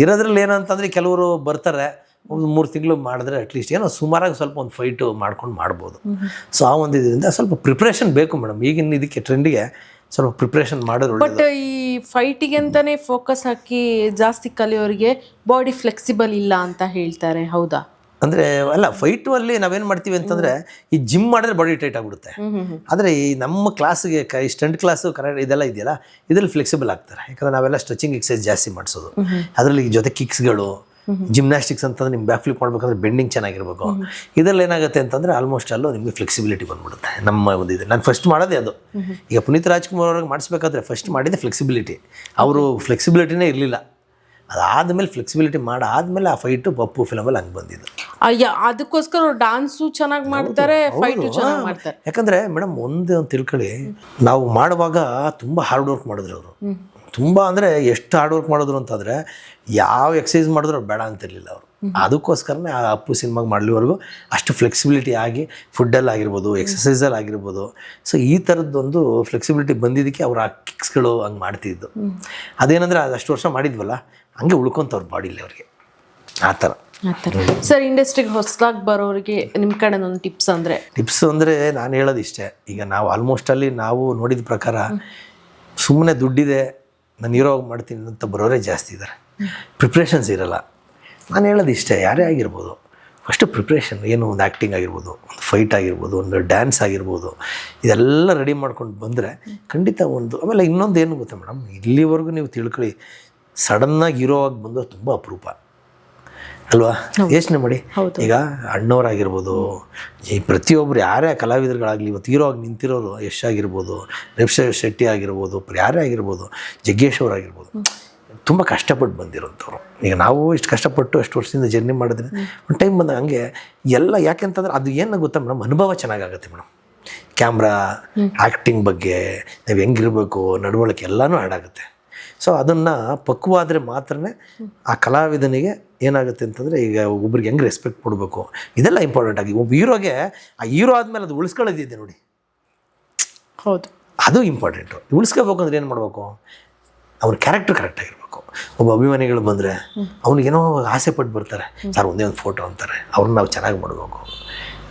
ಇರೋದ್ರಲ್ಲಿ ಏನಂತಂದರೆ ಕೆಲವರು ಬರ್ತಾರೆ, ಒಂದು 3 ತಿಂಗಳು ಮಾಡಿದ್ರೆ ಅಟ್ಲೀಸ್ಟ್ ಏನೋ ಸುಮಾರಾಗಿ ಸ್ವಲ್ಪ ಒಂದು ಫೈಟು ಮಾಡ್ಕೊಂಡು ಮಾಡ್ಬೋದು. ಸೊ ಆ ಒಂದು ಇದರಿಂದ ಸ್ವಲ್ಪ ಪ್ರಿಪ್ರೇಷನ್ ಬೇಕು ಮೇಡಮ್. ಈಗಿನ ಇದಕ್ಕೆ ಟ್ರೆಂಡಿಗೆ ಸ್ವಲ್ಪ ಪ್ರಿಪ್ರೇಷನ್ ಮಾಡೋದು. ಬಟ್ ಈ ಫೈಟಿಗೆ ಅಂತಾನೆ ಫೋಕಸ್ ಹಾಕಿ ಜಾಸ್ತಿ ಕಲಿಯೋರಿಗೆ ಬಾಡಿ ಫ್ಲೆಕ್ಸಿಬಲ್ ಇಲ್ಲ ಅಂತ ಹೇಳ್ತಾರೆ, ಹೌದಾ? ಅಂದರೆ ಅಲ್ಲ, ಫೈಟು ಅಲ್ಲಿ ನಾವೇನು ಮಾಡ್ತೀವಿ ಅಂತಂದರೆ ಈ ಜಿಮ್ ಮಾಡಿದ್ರೆ ಬಾಡಿ ಟೈಟ್ ಆಗಿಬಿಡುತ್ತೆ. ಆದರೆ ಈ ನಮ್ಮ ಕ್ಲಾಸ್ಗೆ ಸ್ಟಂಟ್ ಕ್ಲಾಸು ಇದೆಲ್ಲ ಇದೆಯಲ್ಲ, ಇದರಲ್ಲಿ ಫ್ಲೆಕ್ಸಿಬಲ್ ಆಗ್ತಾರೆ. ಯಾಕಂದರೆ ನಾವೆಲ್ಲ ಸ್ಟ್ರೆಚಿಂಗ್ ಎಕ್ಸಸೈಸ್ ಜಾಸ್ತಿ ಮಾಡಿಸೋದು. ಅದರಲ್ಲಿ ಜೊತೆ ಕಿಕ್ಸ್ಗಳು, ಜಿಮ್ನಾಸ್ಟಿಕ್ಸ್ ಅಂತಂದ್ರೆ ನಿಮ್ಗೆ ಬ್ಯಾಕ್ ಫ್ಲಿಪ್ ಮಾಡ್ಬೇಕಂದ್ರೆ ಬೆಂಡಿಂಗ್ ಚೆನ್ನಾಗಿರ್ಬೇಕು. ಇದರಲ್ಲಿ ಏನಾಗುತ್ತೆ ಅಂತಂದರೆ ಆಲ್ಮೋಸ್ಟ್ ಅಲ್ಲೂ ನಿಮಗೆ ಫ್ಲೆಕ್ಸಿಬಿಲಿಟಿ ಬಂದ್ಬಿಡುತ್ತೆ. ನಮ್ಮ ಒಂದು ಇದು ನಾನು ಫಸ್ಟ್ ಮಾಡೋದೇ ಅದು. ಈಗ ಪುನೀತ್ ರಾಜ್ಕುಮಾರ್ ಅವ್ರಿಗೆ ಮಾಡಿಸ್ಬೇಕಾದ್ರೆ ಫಸ್ಟ್ ಮಾಡಿದ್ದೆ ಫ್ಲೆಕ್ಸಿಬಿಲಿಟಿ. ಅವರು ಫ್ಲೆಕ್ಸಿಬಿಲಿಟಿನೇ ಇರಲಿಲ್ಲ. ಅದಾದಮೇಲೆ ಫ್ಲೆಕ್ಸಿಬಿಲಿಟಿ ಮಾಡಾದ್ಮೇಲೆ ಆ ಫೈಟು ಪಪ್ಪು ಫಿಲಮಲ್ಲಿ ಹಂಗೆ ಬಂದಿದ್ದು. ಅಯ್ಯ, ಅದಕ್ಕೋಸ್ಕರ ಡ್ಯಾನ್ಸು ಚೆನ್ನಾಗಿ ಮಾಡ್ತಾರೆ, ಫೈಟು ಚೆನ್ನಾಗಿ ಮಾಡ್ತಾರೆ. ಯಾಕಂದರೆ ಮೇಡಮ್ ಒಂದು ತಿಳ್ಕೊಳ್ಳಿ, ನಾವು ಮಾಡುವಾಗ ತುಂಬ ಹಾರ್ಡ್ ವರ್ಕ್ ಮಾಡಿದ್ರು ಅವರು. ತುಂಬ ಅಂದರೆ ಎಷ್ಟು ಹಾರ್ಡ್ ವರ್ಕ್ ಮಾಡಿದ್ರು ಅಂತಂದರೆ ಯಾವ ಎಕ್ಸಸೈಸ್ ಮಾಡಿದ್ರು ಅವ್ರು ಬೇಡ ಅಂತಿರಲಿಲ್ಲ ಅವರು. ಅದಕ್ಕೋಸ್ಕರನೇ ಆ ಅಪ್ಪು ಸಿನಿಮಾಗೆ ಮಾಡಲಿವರೆಗೂ ಅಷ್ಟು ಫ್ಲೆಕ್ಸಿಬಿಲಿಟಿ ಆಗಿ ಫುಡ್ಡಲ್ಲಿ ಆಗಿರ್ಬೋದು, ಎಕ್ಸಸೈಸಲ್ಲಿ ಆಗಿರ್ಬೋದು. ಸೊ ಈ ಥರದ್ದೊಂದು ಫ್ಲೆಕ್ಸಿಬಿಲಿಟಿ ಬಂದಿದ್ದಕ್ಕೆ ಅವ್ರು ಆ ಕಿಕ್ಸ್ಗಳು ಹಂಗೆ ಮಾಡ್ತಿದ್ದು. ಅದೇನಂದರೆ ಅಷ್ಟು ವರ್ಷ ಮಾಡಿದ್ವಲ್ಲ, ಹಂಗೆ ಉಳ್ಕೊಂತವ್ರ ಬಾಡಿಲಿ ಅವ್ರಿಗೆ ಆ ಥರ. ಸರ್, ಇಂಡಸ್ಟ್ರಿಗೆ ಹೊಸದಾಗಿ ಬರೋರಿಗೆ ನಿಮ್ಮ ಕಡೆ ಒಂದು ಟಿಪ್ಸ್ ಅಂದರೆ ನಾನು ಹೇಳೋದು ಇಷ್ಟೇ. ಈಗ ನಾವು ಆಲ್ಮೋಸ್ಟ್ ಅಲ್ಲಿ ನಾವು ನೋಡಿದ ಪ್ರಕಾರ ಸುಮ್ಮನೆ ದುಡ್ಡಿದೆ ನಾನು ಹೀರೋವಾಗಿ ಮಾಡ್ತೀನಿ ಅಂತ ಬರೋರೇ ಜಾಸ್ತಿ ಇದ್ದಾರೆ. ಪ್ರಿಪ್ರೇಷನ್ಸ್ ಇರಲ್ಲ. ನಾನು ಹೇಳೋದು ಇಷ್ಟೇ, ಯಾರೇ ಆಗಿರ್ಬೋದು, ಫಸ್ಟು ಪ್ರಿಪ್ರೇಷನ್. ಏನು ಒಂದು ಆ್ಯಕ್ಟಿಂಗ್ ಆಗಿರ್ಬೋದು, ಒಂದು ಫೈಟ್ ಆಗಿರ್ಬೋದು, ಒಂದು ಡ್ಯಾನ್ಸ್ ಆಗಿರ್ಬೋದು, ಇದೆಲ್ಲ ರೆಡಿ ಮಾಡ್ಕೊಂಡು ಬಂದರೆ ಖಂಡಿತ ಒಂದು. ಆಮೇಲೆ ಇನ್ನೊಂದು ಏನು ಗೊತ್ತಾ ಮೇಡಮ್, ಇಲ್ಲಿವರೆಗೂ ನೀವು ತಿಳ್ಕೊಳ್ಳಿ, ಸಡನ್ನಾಗಿ ಹೀರೋ ಆಗಿ ಬಂದು ತುಂಬ ಅಪರೂಪ ಅಲ್ವಾ? ಯೋಚನೆ ಮಾಡಿ. ಈಗ ಅಣ್ಣವರಾಗಿರ್ಬೋದು, ಈ ಪ್ರತಿಯೊಬ್ಬರು ಯಾರೇ ಕಲಾವಿದರುಗಳಾಗಲಿ ಇವತ್ತು ಹೀರೋ ಆಗಿ ನಿಂತಿರೋರು, ಯಶ್ ಆಗಿರ್ಬೋದು, ರಿಷಬ್ ಶೆಟ್ಟಿ ಆಗಿರ್ಬೋದು, ಯಾರೇ ಆಗಿರ್ಬೋದು, ಜಗ್ಗೇಶ್ ಅವರಾಗಿರ್ಬೋದು, ತುಂಬ ಕಷ್ಟಪಟ್ಟು ಬಂದಿರೋಂಥವ್ರು. ಈಗ ನಾವು ಇಷ್ಟು ಕಷ್ಟಪಟ್ಟು ಅಷ್ಟು ವರ್ಷದಿಂದ ಜರ್ನಿ ಮಾಡಿದ್ರೆ ಒಂದು ಟೈಮ್ ಬಂದಾಗ ಹಂಗೆ ಎಲ್ಲ. ಯಾಕೆಂತಂದ್ರೆ ಅದು ಏನು ಗೊತ್ತಾ ಮೇಡಮ್, ಅನುಭವ ಚೆನ್ನಾಗಾಗುತ್ತೆ ಮೇಡಮ್. ಕ್ಯಾಮ್ರಾ, ಆ್ಯಕ್ಟಿಂಗ್ ಬಗ್ಗೆ ನಾವು ಹೆಂಗಿರಬೇಕು, ನಡವಳಿಕೆ ಎಲ್ಲನೂ ಆ್ಯಡ್ ಆಗುತ್ತೆ. ಸೊ ಅದನ್ನು ಪಕ್ವಾದರೆ ಮಾತ್ರ ಆ ಕಲಾವಿದನಿಗೆ ಏನಾಗುತ್ತೆ ಅಂತಂದರೆ, ಈಗ ಒಬ್ರಿಗೆ ಹೆಂಗೆ ರೆಸ್ಪೆಕ್ಟ್ ಕೊಡಬೇಕು, ಇದೆಲ್ಲ ಇಂಪಾರ್ಟೆಂಟ್ ಆಗಿ. ಒಬ್ಬ ಹೀರೋಗೆ ಆ ಹೀರೋ ಆದಮೇಲೆ ಅದು ಉಳಿಸ್ಕೊಳ್ಳೋದಿದೆ ನೋಡಿ, ಹೌದು, ಅದು ಇಂಪಾರ್ಟೆಂಟು. ಉಳಿಸ್ಕೋಬೇಕು ಅಂದರೆ ಏನು ಮಾಡಬೇಕು, ಅವ್ರ ಕ್ಯಾರೆಕ್ಟರ್ ಕರೆಕ್ಟಾಗಿರ್ಬೇಕು. ಒಬ್ಬ ಅಭಿಮಾನಿಗಳು ಬಂದರೆ ಅವ್ನಿಗೇನೋ ಆಸೆ ಪಟ್ಟು ಬರ್ತಾರೆ, ಸರ್ ಒಂದೇ ಒಂದು ಫೋಟೋ ಅಂತಾರೆ, ಅವ್ರನ್ನ ನಾವು ಚೆನ್ನಾಗಿ ಮಾಡಬೇಕು.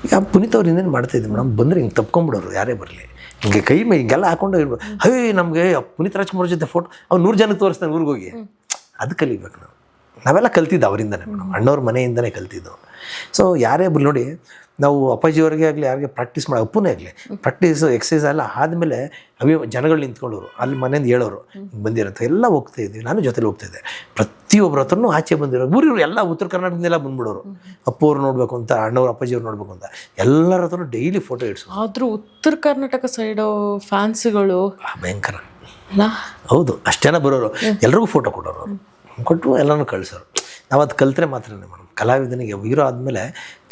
ಈಗ ಪುನೀತ್ ಅವ್ರು ಇನ್ನೇನು ಮಾಡ್ತಾಯಿದ್ದೆ ಮೇಡಮ್, ಬಂದರೆ ಹಿಂಗೆ ತಪ್ಕೊಂಬಿಡೋರು, ಯಾರೇ ಬರಲಿ ಹಿಂಗೆ ಕೈ ಮೈ ಹಿಂಗೆಲ್ಲ ಹಾಕೊಂಡು ಇರ್ಬೋದು. ನಮಗೆ ಪುನೀತ್ ರಾಜ್ಕುಮಾರ್ ಜೊತೆ ಫೋಟೋ ಅವ್ನು 100 ಜನಕ್ಕೆ ತೋರಿಸ್ತಾನೆ ಊರಿಗೆ ಹೋಗಿ. ಅದು ಕಲಿಬೇಕು ನಾವೆಲ್ಲ ಕಲ್ತಿದ್ದು ಅವರಿಂದನೇ ಮೇಡಮ್, ಅಣ್ಣವ್ರ ಮನೆಯಿಂದನೇ ಕಲ್ತಿದ್ದು. ಸೊ ಯಾರೇ ನೋಡಿ, ನಾವು ಅಪ್ಪಾಜಿಯವ್ರಿಗೆ ಆಗಲಿ ಯಾರಿಗೆ ಪ್ರಾಕ್ಟೀಸ್ ಮಾಡಿ, ಅಪ್ಪನೇ ಆಗಲಿ ಪ್ರಾಕ್ಟೀಸು ಎಕ್ಸಸೈಸ್ ಎಲ್ಲ ಆದಮೇಲೆ ಜನಗಳು ನಿಂತ್ಕೊಳ್ಳೋರು, ಅಲ್ಲಿ ಮನೆಯಿಂದ ಹೇಳೋರು ಹಿಂಗೆ ಬಂದಿರುತ್ತೆ, ಎಲ್ಲ ಹೋಗ್ತಾ ಇದ್ವಿ. ನಾನು ಜೊತೆಲಿ ಹೋಗ್ತಾಯಿದ್ದೆ. ಪ್ರತಿಯೊಬ್ಬರ ಹತ್ರನೂ ಆಚೆ ಬಂದಿರೋ ಊರಿವ್ರು ಎಲ್ಲ ಉತ್ತರ ಕರ್ನಾಟಕದಿಂದೆಲ್ಲ ಬಂದ್ಬಿಡೋರು. ಅಪ್ಪು ಅವ್ರು ನೋಡಬೇಕು ಅಂತ, ಅಣ್ಣವ್ರು ಅಪ್ಪಾಜಿಯವ್ರು ನೋಡಬೇಕು ಅಂತ, ಎಲ್ಲರ ಹತ್ರನೂ ಡೈಲಿ ಫೋಟೋ ಇಡ್ಸೋರು. ಆದರೂ ಉತ್ತರ ಕರ್ನಾಟಕ ಸೈಡು ಫ್ಯಾನ್ಸ್ಗಳು ಭಯಂಕರ. ಹೌದು, ಅಷ್ಟು ಜನ ಬರೋರು, ಎಲ್ರಿಗೂ ಫೋಟೋ ಕೊಡೋರು, ಕೊಟ್ಟು ಎಲ್ಲನೂ ಕಳಿಸೋರು. ನಾವು ಅದು ಕಲ್ತ್ರೆ ಮಾತ್ರನೇ ಮೇಡಮ್. ಕಲಾವಿದನಿಗೆ ಹೀರೋ ಆದಮೇಲೆ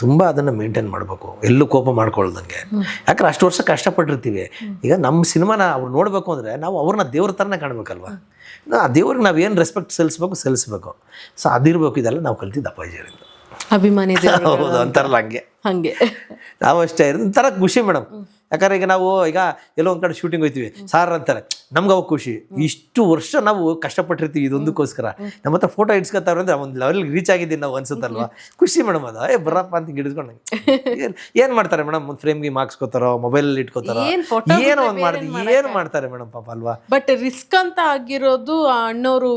ತುಂಬ ಅದನ್ನು ಮೇಂಟೈನ್ ಮಾಡಬೇಕು, ಎಲ್ಲೂ ಕೋಪ ಮಾಡ್ಕೊಳ್ದಂಗೆ. ಯಾಕಂದ್ರೆ ಅಷ್ಟು ವರ್ಷ ಕಷ್ಟಪಟ್ಟಿರ್ತೀವಿ. ಈಗ ನಮ್ಮ ಸಿನಿಮಾನ ಅವ್ರು ನೋಡಬೇಕು ಅಂದರೆ ನಾವು ಅವ್ರನ್ನ ದೇವ್ರ ಥರನೇ ಕಾಣಬೇಕಲ್ವ. ಆ ದೇವ್ರಿಗೆ ನಾವು ಏನು ರೆಸ್ಪೆಕ್ಟ್ ಸಲ್ಲಿಸ್ಬೇಕು. ಸೊ ಅದಿರಬೇಕು. ಇದೆಲ್ಲ ನಾವು ಕಲ್ತಿದ್ದು ಅಪ್ಪಾಜಿಯವರಿಂದ. ಅಭಿಮಾನಿ ಹೌದು ಅಂತಾರಲ್ಲ ಹಂಗೆ. ಹಂಗೆ ನಾವು ಅಷ್ಟೇ ಒಂಥರ ಖುಷಿ ಮೇಡಮ್. ಯಾಕಂದ್ರೆ ಈಗ ನಾವು ಈಗ ಎಲ್ಲೋ ಒಂದ್ ಕಡೆ ಶೂಟಿಂಗ್ ಹೋಗ್ತೀವಿ, ಸಾರ್ ಅಂತಾರೆ, ನಮ್ಗೆ ಅವಾಗ ಖುಷಿ. ಇಷ್ಟು ವರ್ಷ ನಾವು ಕಷ್ಟಪಟ್ಟಿರ್ತೀವಿ ಇದೊಂದಕ್ಕೋಸ್ಕರ, ನಮ್ಮ ಹತ್ರ ಫೋಟೋ ಇಡ್ಸ್ಕೊತಾವ್ರೆ ಅಂದ್ರೆ ಒಂದು ಲೆವೆಲ್ ರೀಚ್ ಆಗಿದ್ದೀನಿ ನಾವು ಅನ್ಸುತ್ತಲ್ವಾ, ಖುಷಿ ಮೇಡಮ್ ಅದು. ಬರಪ್ಪ ಅಂತ ಹಿಡಿದ್ಕೊಂಡು ಏನ್ ಮಾಡ್ತಾರೆ ಮೇಡಮ್, ಒಂದು ಫ್ರೇಮ್ಗೆ ಹಾಕ್ಸ್ಕೊತಾರೋ, ಮೊಬೈಲ್ ಇಟ್ಕೋತಾರೋ, ಏನೋ ಒಂದು ಏನು ಮಾಡ್ತಾರೆ ಮೇಡಮ್ ಪಾಪ ಅಲ್ವಾ. ಬಟ್ ರಿಸ್ಕ್ ಅಂತ ಆಗಿರೋದು ಆ ಅಣ್ಣವರು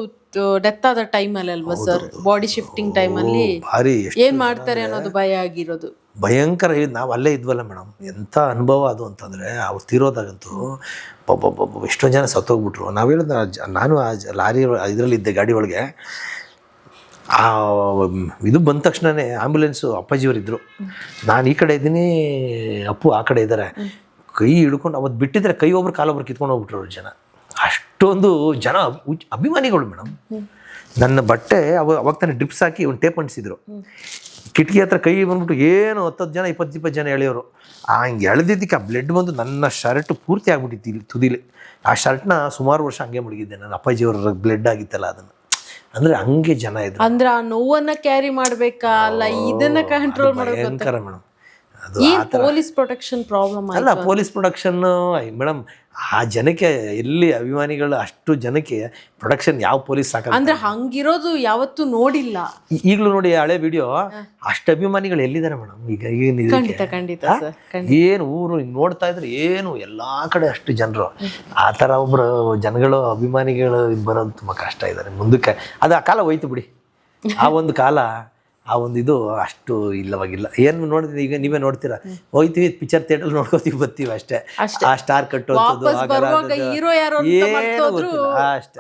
ಡೆತ್ ಆದ ಟೈಮಲ್ಲಿ ಅಲ್ವಾ ಸರ್, ಬಾಡಿ ಶಿಫ್ಟಿಂಗ್ ಟೈಮಲ್ಲಿ ಭಾರಿ ಏನ್ ಮಾಡ್ತಾರೆ ಅನ್ನೋದು ಭಯ ಆಗಿರೋದು ಭಯಂಕರ. ನಾವು ಅಲ್ಲೇ ಇದ್ವಲ್ಲ ಮೇಡಮ್, ಎಂಥ ಅನುಭವ ಅದು ಅಂತಂದರೆ, ಅವ್ರು ತೀರೋದಾಗಂತೂ ಎಷ್ಟೊಂದು ಜನ ಸತ್ತೋಗ್ಬಿಟ್ರು. ನಾವು ಹೇಳಿದ ನಾನು ಆ ಲಾರಿ ಇದರಲ್ಲಿದ್ದೆ ಗಾಡಿ ಒಳಗೆ, ಆ ಇದು ಬಂದ ತಕ್ಷಣವೇ ಆ್ಯಂಬುಲೆನ್ಸು ಅಪ್ಪಾಜಿಯವರಿದ್ದರು, ನಾನು ಈ ಕಡೆ ಇದ್ದೀನಿ, ಅಪ್ಪು ಆ ಕಡೆ ಇದ್ದಾರೆ. ಕೈ ಹಿಡ್ಕೊಂಡು ಅವತ್ತು ಬಿಟ್ಟಿದ್ರೆ ಕೈ ಒಬ್ರು ಕಾಲೊಬ್ರು ಕಿತ್ಕೊಂಡು ಹೋಗ್ಬಿಟ್ರು ಅವ್ರು ಜನ. ಅಷ್ಟೊಂದು ಜನ ಅಭಿಮಾನಿಗಳು ಮೇಡಮ್. ನನ್ನ ಬಟ್ಟೆ ಅವಾಗ ತಾನೇ ಡ್ರಿಪ್ಸ್ ಹಾಕಿ ಒಂದು ಟೇಪ್ ಅಂಟಿಸಿದ್ರು, ಕಿಟಕಿ ಹತ್ರ ಕೈ ಬಂದ್ಬಿಟ್ಟು ಏನು 10 ಜನ 20 ಜನ ಎಳೆಯೋರು. ಹಂಗೆ ಎಳೆದಿದ್ದಕ್ಕೆ ಆ ಬ್ಲಡ್ ಬಂದು ನನ್ನ ಶರ್ಟ್ ಪೂರ್ತಿ ಆಗ್ಬಿಟ್ಟಿತ್ತು ಇಲ್ಲಿ ತುದಿಲಿ. ಆ ಶರ್ಟ್ನ ಸುಮಾರು ವರ್ಷ ಹಂಗೆ ಮುಳುಗಿದ್ದೆ, ನನ್ನ ಅಪ್ಪಾಜಿಯವ್ರ ಬ್ಲಡ್ ಆಗಿತ್ತಲ್ಲ ಅದನ್ನು. ಅಂದರೆ ಹಂಗೆ ಜನ ಇದ್ರು. ಅಂದ್ರೆ ಆ ನೋವನ್ನ ಕ್ಯಾರಿ ಮಾಡ್ಬೇಕಾ ಅಲ್ಲ ಇದನ್ನ ಕಂಟ್ರೋಲ್ ಮಾಡ್ಬೇಕು ಭಯಂಕರ ಮೇಡಮ್. ಅದು ಪೊಲೀಸ್ ಪ್ರೊಟೆಕ್ಷನ್ ಪ್ರಾಬ್ಲಮ್ ಅಲ್ಲ, ಪೊಲೀಸ್ ಪ್ರೊಡಕ್ಷನ್ ಮೇಡಮ್. ಆ ಜನಕ್ಕೆ ಎಲ್ಲಿ ಅಭಿಮಾನಿಗಳು ಅಷ್ಟು ಜನಕ್ಕೆ ಪ್ರೊಡಕ್ಷನ್ ಯಾವ ಪೊಲೀಸ್ ಸಾಕಲ್ಲ. ಅಂದ್ರೆ ಹಂಗಿರೋದು ಯಾವತ್ತೂ ನೋಡಿಲ್ಲ. ಈಗಲೂ ನೋಡಿ ಹಳೆ ವಿಡಿಯೋ, ಅಷ್ಟು ಅಭಿಮಾನಿಗಳು ಎಲ್ಲಿದ್ದಾರೆ ಮೇಡಮ್ ಈಗ. ಖಂಡಿತ ಏನು ಊರು ಹಿಂಗೆ ನೋಡ್ತಾ ಇದ್ರೆ ಏನು ಎಲ್ಲಾ ಕಡೆ ಅಷ್ಟು ಜನರು. ಆ ಥರ ಒಬ್ರು ಜನಗಳು ಅಭಿಮಾನಿಗಳು ಬರೋದು ತುಂಬ ಕಷ್ಟ ಇದ್ದಾರೆ ಮುಂದಕ್ಕೆ. ಅದು ಆ ಕಾಲ ಹೋಯ್ತು ಬಿಡಿ. ಆ ಒಂದು ಕಾಲ, ಆ ಒಂದು ಇದು ಅಷ್ಟು ಇಲ್ಲವಾಗಿಲ್ಲ. ಏನು ನೋಡಿದ್ರಿ ಈಗ ನೀವೇ ನೋಡ್ತೀರಾ, ಹೋಗ್ತೀವಿ ಪಿಕ್ಚರ್ ಥಿಯೇಟರ್ ನೋಡ್ಕೋತೀವಿ ಬರ್ತೀವಿ ಅಷ್ಟೇ. ಆ ಸ್ಟಾರ್ ಕಟ್ಟೋದು ಹೀರೋ ಯಾರು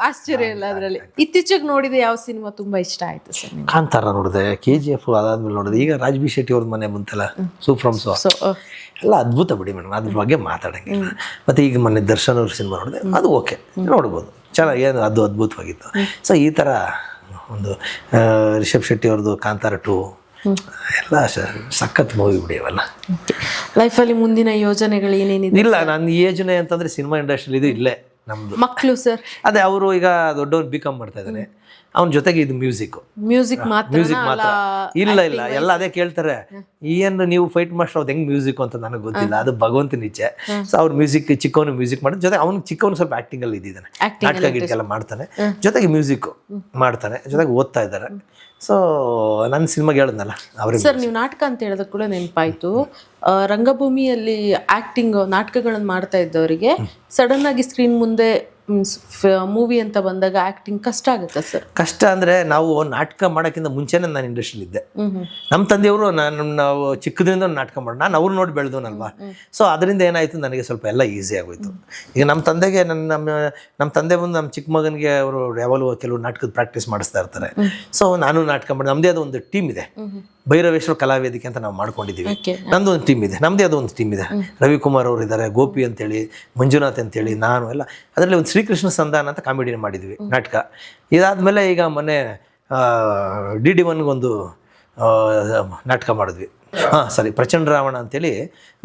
ಆಶ್ಚರ್ಯ ಇಲ್ಲ ಅದರಲ್ಲಿ. ಇತ್ತೀಚೆಗೆ ನೋಡಿದ ಯಾವ ಸಿನಿಮಾ ತುಂಬಾ ಇಷ್ಟ ಆಯ್ತು ಸರ್? ಕಾಂತಾರ ನೋಡಿದೆ, KGF ಅದಾದ್ಮೇಲೆ ನೋಡಿದೆ. ಈಗ ರಾಜ್ಬಿ ಶೆಟ್ಟಿ ಅವ್ರ ಮನೆ ಬಂತಲ್ಲ, ಸೂಫ್ರಮ್ ಎಲ್ಲ ಅದ್ಭುತ ಬಿಡಿ ಮೇಡಮ್, ಅದ್ರ ಬಗ್ಗೆ ಮಾತಾಡಂಗಿಲ್ಲ. ಮತ್ತೆ ಈಗ ಮೊನ್ನೆ ದರ್ಶನ್ ಅವ್ರ ಸಿನಿಮಾ ನೋಡಿದೆ, ಅದು ಓಕೆ ನೋಡ್ಬೋದು, ಚೆನ್ನಾಗಿ, ಏನು ಅದು ಅದ್ಭುತವಾಗಿತ್ತು. ಸೊ ಈ ಥರ ಒಂದು ರಿಷಬ್ ಶೆಟ್ಟಿ ಅವ್ರದ್ದು ಕಾಂತಾರ 2 ಎಲ್ಲ ಸಖತ್ ಮೂವಿ ಬಿಡಿ ಅವೆಲ್ಲ. ಲೈಫಲ್ಲಿ ಮುಂದಿನ ಯೋಜನೆಗಳು ಏನೇನಿದೆ? ಇಲ್ಲ, ನನ್ನ ಯೋಜನೆ ಅಂತಂದ್ರೆ ಸಿನಿಮಾ ಇಂಡಸ್ಟ್ರಿ ಇದು ಇಲ್ಲೇ ನಮ್ದು. ಮಕ್ಕಳು ಸರ್? ಅದೇ ಅವರು ಈಗ ದೊಡ್ಡವ್ರು BCom ಮಾಡ್ತಾ ಇದ್ದಾನೆ, ಅವನ ಜೊತೆಗೆ ಇದು ಮ್ಯೂಸಿಕ್ ಮಾತ್ರ. ಇಲ್ಲ ಎಲ್ಲ ಅದೇ ಕೇಳ್ತಾರೆ, ಏನು ನೀವು ಫೈಟ್ ಮಾಸ್ಟರ್ ಅವ್ದು ಹೆಂಗ್ ಮ್ಯೂಸಿಕ್ ಅಂತ ನನಗೆ ಗೊತ್ತಿಲ್ಲ, ಅದು ಭಗವಂತನ ಇಚ್ಛೆ. ಸೊ ಅವ್ರು ಮ್ಯೂಸಿಕ್, ಚಿಕ್ಕವನು ಮ್ಯೂಸಿಕ್ ಮಾಡಿದ ಜೊತೆ ಅವ್ನು ಚಿಕ್ಕವನು ಸ್ವಲ್ಪ ಆಕ್ಟಿಂಗ್ ಅಲ್ಲಿ ಇದ್ದಿದ್ದಾನೆ, ನಾಟಕ ಗಿಟಕೆಲ್ಲ ಮಾಡ್ತಾನೆ, ಜೊತೆಗೆ ಮ್ಯೂಸಿಕ್ ಮಾಡ್ತಾನೆ, ಜೊತೆಗೆ ಓದ್ತಾ ಇದ್ದಾರೆ. ಸೊ ನನ್ನ ಸಿನಿಮಾಗೆ ಹೇಳಿದ್ನಲ್ಲ ಅವ್ರಿಗೆ. ಸರ್ ನೀವು ನಾಟಕ ಅಂತ ಹೇಳಿದ ಕೂಡ ನೆನಪಾಯ್ತು, ರಂಗಭೂಮಿಯಲ್ಲಿ ಆಕ್ಟಿಂಗ್ ನಾಟಕಗಳನ್ನು ಮಾಡ್ತಾ ಇದ್ದವರಿಗೆ ಸಡನ್ ಆಗಿ ಸ್ಕ್ರೀನ್ ಮುಂದೆ ಮೂವಿ ಅಂತ ಬಂದಾಗ ಆಕ್ಟಿಂಗ್ ಕಷ್ಟ ಆಗುತ್ತೆ ಸರ್? ಕಷ್ಟ ಅಂದ್ರೆ, ನಾವು ನಾಟಕ ಮಾಡೋಕ್ಕಿಂತ ಮುಂಚೆನೇ ನಾನು ಇಂಡಸ್ಟ್ರಿಲಿ ಇದ್ದೆ. ನಮ್ಮ ತಂದೆಯವರು ನಾವು ಚಿಕ್ಕದ್ರಿಂದ ನಾಟಕ ಮಾಡೋಣ, ನಾನು ಅವ್ರು ನೋಡಿ ಬೆಳೆದವನಲ್ವಾ. ಸೊ ಅದರಿಂದ ಏನಾಯ್ತು, ನನಗೆ ಸ್ವಲ್ಪ ಎಲ್ಲ ಈಸಿ ಆಗೋಯ್ತು. ಈಗ ನಮ್ಮ ತಂದೆಗೆ ನಮ್ಮ ತಂದೆ ಬಂದು ನಮ್ಮ ಚಿಕ್ಕ ಮಗನಿಗೆ ಅವರು ಯಾವಾಗಲೂ ಕೆಲವು ನಾಟಕದ ಪ್ರಾಕ್ಟೀಸ್ ಮಾಡಿಸ್ತಾ ಇರ್ತಾರೆ. ಸೊ ನಾನು ನಾಟಕ ಮಾಡಿ, ನಮ್ಮದೇ ಆದ ಒಂದು ಟೀಮ್ ಇದೆ, ಭೈರವೇಶ್ವರ ಕಲಾವೇದಿಕೆ ಅಂತ ನಾವು ಮಾಡ್ಕೊಂಡಿದ್ದೀವಿ. ನಮ್ದು ಒಂದು ಟೀಮ್ ಇದೆ, ನಮ್ಮದೇ ಆದ ಒಂದು ಟೀಮ್ ಇದೆ. ರವಿಕುಮಾರ್ ಅವರು ಇದ್ದಾರೆ, ಗೋಪಿ ಅಂತೇಳಿ, ಮಂಜುನಾಥ್ ಅಂತೇಳಿ, ನಾನು ಎಲ್ಲ. ಅದರಲ್ಲಿ ಒಂದು ಶ್ರೀಕೃಷ್ಣ ಸಂಧಾನ ಅಂತ ಕಾಮಿಡಿ ಮಾಡಿದ್ವಿ ನಾಟಕ. ಇದಾದಮೇಲೆ ಈಗ ಮೊನ್ನೆ DD1 ಒಂದು ನಾಟಕ ಮಾಡಿದ್ವಿ. ಪ್ರಚಂಡ ರಾವಣ ಅಂತೇಳಿ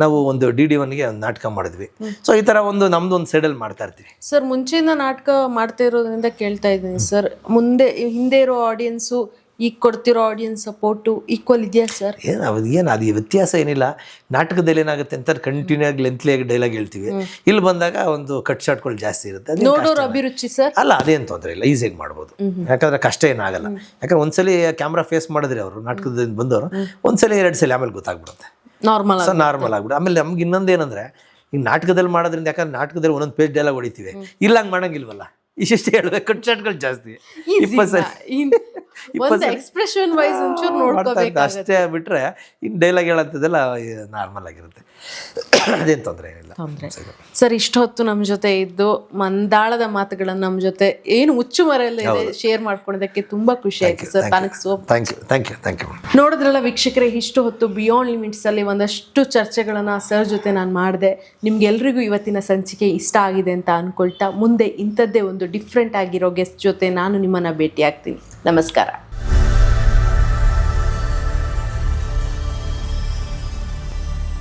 ನಾವು ಒಂದು DD1ಗೆ ಒಂದು ನಾಟಕ ಮಾಡಿದ್ವಿ. ಸೊ ಈ ಥರ ಒಂದು ನಮ್ದು ಒಂದು ಸೈಡಲ್ಲಿ ಮಾಡ್ತಾ ಇರ್ತೀವಿ ಸರ್. ಮುಂಚೆಯಿಂದ ನಾಟಕ ಮಾಡ್ತಾ ಇರೋದ್ರಿಂದ ಕೇಳ್ತಾ ಇದ್ದೀನಿ ಸರ್, ಮುಂದೆ ಹಿಂದೆ ಇರೋ ಆಡಿಯನ್ಸು ಈಗ ಕೊಡ್ತಿರೋ ಆಡಿಯನ್ಸ್ ಸಪೋರ್ಟು ಈಕ್ವಲ್ ಇದೆಯಾ ಸರ್? ಅದು ವ್ಯತ್ಯಾಸ ಏನಿಲ್ಲ. ನಾಟಕದಲ್ಲಿ ಏನಾಗುತ್ತೆ ಅಂತ ಕಂಟಿನ್ಯೂ ಆಗಿ ಲೆಂತ್ಲಿ ಆಗಿ ಡೈಲಾಗ್ ಹೇಳ್ತೀವಿ, ಇಲ್ಲಿ ಬಂದಾಗ ಒಂದು ಕಟ್ ಶಾಟ್ಗಳು ಜಾಸ್ತಿ ಇರುತ್ತೆ. ನೋಡೋರು ಅಭಿರುಚಿ ಸರ್. ಅಲ್ಲ, ಅದೇನು ತೊಂದರೆ ಇಲ್ಲ, ಈಸಿಯಾಗಿ ಮಾಡ್ಬೋದು. ಯಾಕಂದ್ರೆ ಕಷ್ಟ ಏನಾಗಲ್ಲ. ಯಾಕಂದ್ರೆ ಒಂದ್ಸಲಿ ಕ್ಯಾಮ್ರಾ ಫೇಸ್ ಮಾಡಿದ್ರೆ ಅವರು ನಾಟಕದಿಂದ ಬಂದವರು, ಒಂದ್ಸಲಿ 2 ಸಲ ಆಮೇಲೆ ಗೊತ್ತಾಗ್ಬಿಡುತ್ತೆ, ನಾರ್ಮಲ್ ಆಗ್ಬಿಡುತ್ತೆ. ಆಮೇಲೆ ನಮ್ಗೆ ಇನ್ನೊಂದು ಏನಂದ್ರೆ, ಈಗ ನಾಟಕದಲ್ಲಿ ಮಾಡೋದ್ರಿಂದ, ಯಾಕಂದ್ರೆ ನಾಟಕದಲ್ಲಿ ಒಂದೊಂದು ಪೇಜ್ ಡೈಲಾಗ್ ಹೊಡಿತೀವಿ, ಇಲ್ಲ ಹಂಗೆ ಮಾಡಂಗಿಲ್ವಲ್ಲ, ಇಷ್ಟೇ ಹೇಳ್ಬೇಕು, ಕಟ್ ಶಾಟ್ಗಳು ಜಾಸ್ತಿ. 20 ಎಕ್ಸ್ಪ್ರೆಷನ್ ವೈಸ್ ಒಂಚೂರು ನೋಡ್ಕೋಬೇಕು ಅಷ್ಟೇ, ಬಿಟ್ರೆ ಇನ್ನು ಡೈಲಾಗ್ ಹೇಳಂತದೆಲ್ಲ ನಾರ್ಮಲ್ ಆಗಿರುತ್ತೆ, ಅದೇನು ತೊಂದರೆ ಏನಿಲ್ಲ. ಸರ್ ಇಷ್ಟೊತ್ತು ನಮ್ಮ ಜೊತೆ ಇದ್ದು ಮಂದಾಳದ ಮಾತುಗಳನ್ನು ನಮ್ಮ ಜೊತೆ ಏನು ಹುಚ್ಚು ಮರೆಯಲ್ಲ ಇದೆ ಶೇರ್ ಮಾಡ್ಕೊಳ್ಳೋದಕ್ಕೆ ತುಂಬಾ ಖುಷಿ ಆಯ್ತು ಸರ್. Thank you. ನೋಡಿದ್ರಲ್ಲ ವೀಕ್ಷಕರೇ, ಇಷ್ಟು ಹೊತ್ತು ಬಿಯಾಂಡ್ ಲಿಮಿಟ್ಸ್ ಅಲ್ಲಿ ಒಂದಷ್ಟು ಚರ್ಚೆಗಳನ್ನ ಸರ್ ಜೊತೆ ನಾನು ಮಾಡಿದೆ. ನಿಮ್ಗೆಲ್ರಿಗೂ ಇವತ್ತಿನ ಸಂಚಿಕೆ ಇಷ್ಟ ಆಗಿದೆ ಅಂತ ಅನ್ಕೊಳ್ತಾ, ಮುಂದೆ ಇಂಥದ್ದೇ ಒಂದು ಡಿಫ್ರೆಂಟ್ ಆಗಿರೋ ಗೆಸ್ಟ್ ಜೊತೆ ನಾನು ನಿಮ್ಮನ್ನ ಭೇಟಿ ಆಗ್ತೀನಿ. ನಮಸ್ಕಾರ.